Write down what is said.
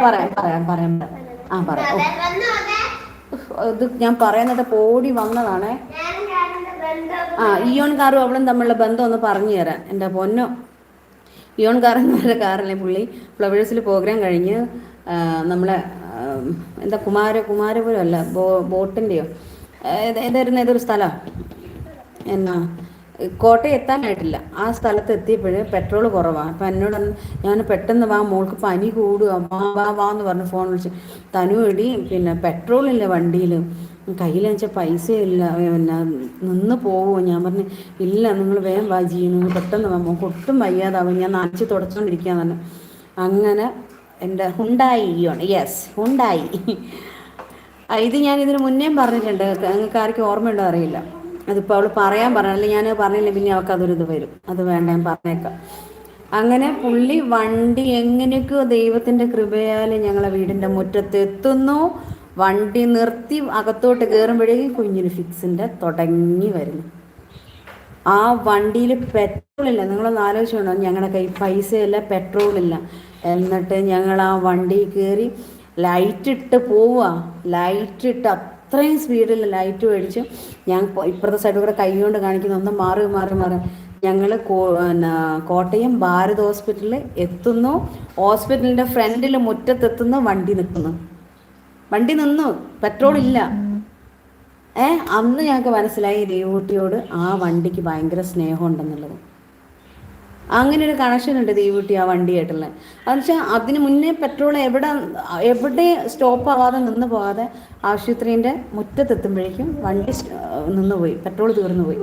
പറയാം പറയാം പറയാം പറയാം. ഇത് ഞാൻ പറയുന്നത് പോടി വന്നതാണേ. ഇയോൺ കാറും അവളും തമ്മിലുള്ള ബന്ധം ഒന്ന് പറഞ്ഞു തരാം എൻ്റെ പൊന്നോ. ഇയോൺ കാർ എന്ന് പറഞ്ഞ കാറല്ലേ പുള്ളി ഫ്ലവേഴ്സിൽ പ്രോഗ്രാം കഴിഞ്ഞ് നമ്മളെ എന്താ കുമാരപുരം അല്ല ബോട്ടിൻ്റെയോ ഏതൊരു സ്ഥലമാണ് എന്നാ കോട്ടയം എത്താനായിട്ടില്ല. ആ സ്ഥലത്ത് എത്തിയപ്പോഴ് പെട്രോൾ കുറവാണ്. അപ്പം എന്നോട് ഞാൻ പെട്ടെന്ന് വാ, മോൾക്ക് പനി കൂടുക, വാ എന്ന് പറഞ്ഞ് ഫോൺ വിളിച്ച്. തനുവടി പിന്നെ പെട്രോളില്ല വണ്ടിയിൽ, കയ്യിൽ വെച്ചാൽ പൈസയില്ല, പിന്നെ നിന്ന് പോകുമോ? ഞാൻ പറഞ്ഞു ഇല്ല, നിങ്ങൾ വേഗം വാ ജീവന്, പെട്ടെന്ന് വാ, മോൾക്ക് ഒട്ടും വയ്യാതാവും, ഞാൻ നനച്ച് തുടച്ചുകൊണ്ടിരിക്കുകയെന്ന് പറഞ്ഞു. അങ്ങനെ എൻ്റെ ഹുണ്ടായി യെസ് ഹുണ്ടായി. ഇത് ഞാൻ ഇതിന് മുന്നേ പറഞ്ഞിട്ടുണ്ട്, നിങ്ങൾക്ക് ആർക്കും ഓർമ്മയുണ്ടോ അറിയില്ല. അതിപ്പോൾ അവൾ പറയാൻ പറഞ്ഞല്ലേ, ഞാൻ പറഞ്ഞില്ല, പിന്നെ അവൾക്ക് അതൊരിത് വരും. അത് വേണ്ട, ഞാൻ പറഞ്ഞേക്കാം. അങ്ങനെ പുള്ളി വണ്ടി എങ്ങനെയൊക്കെയോ ദൈവത്തിൻ്റെ കൃപയാൽ ഞങ്ങളെ വീടിൻ്റെ മുറ്റത്ത് എത്തുന്നു. വണ്ടി നിർത്തി അകത്തോട്ട് കയറുമ്പോഴേക്കും കുഞ്ഞിന് ഫിക്സിൻ്റെ തുടങ്ങി വരുന്നു. ആ വണ്ടിയിൽ പെട്രോളില്ല. നിങ്ങളൊന്ന് ആലോചിച്ചോണ്ടോ, ഞങ്ങളുടെ കയ്യിൽ പൈസയില്ല, പെട്രോളില്ല. എന്നിട്ട് ഞങ്ങൾ ആ വണ്ടിയിൽ കയറി ലൈറ്റിട്ട് പോവുക. ലൈറ്റിട്ട് അത്രയും സ്പീഡിൽ ലൈറ്റ് മേടിച്ച് ഞാൻ ഇപ്പുറത്തെ സൈഡിൽ കൂടെ കൈ കൊണ്ട് കാണിക്കുന്ന ഒന്ന് മാറി ഞങ്ങൾ കോട്ടയം ഭാരത് ഹോസ്പിറ്റലിൽ എത്തുന്നു. ഹോസ്പിറ്റലിൻ്റെ ഫ്രണ്ടിൽ മുറ്റത്തെത്തുന്നു. വണ്ടി നിന്നു, പെട്രോൾ ഇല്ല. അന്ന് ഞങ്ങൾക്ക് മനസ്സിലായി ദേവൂട്ടിയോട് ആ വണ്ടിക്ക് ഭയങ്കര സ്നേഹമുണ്ടെന്നുള്ളത്. അങ്ങനെ ഒരു കണക്ഷൻ ഉണ്ട് ദേവൂട്ടി ആ വണ്ടിയായിട്ടുള്ള. അതെന്ന് വെച്ചാൽ അതിന് മുന്നേ പെട്രോൾ എവിടെ സ്റ്റോപ്പ് ആവാതെ പോകാതെ ആശുപത്രീൻ്റെ മുറ്റത്തെത്തുമ്പോഴേക്കും വണ്ടി നിന്നുപോയി, പെട്രോൾ തീർന്നു പോയി.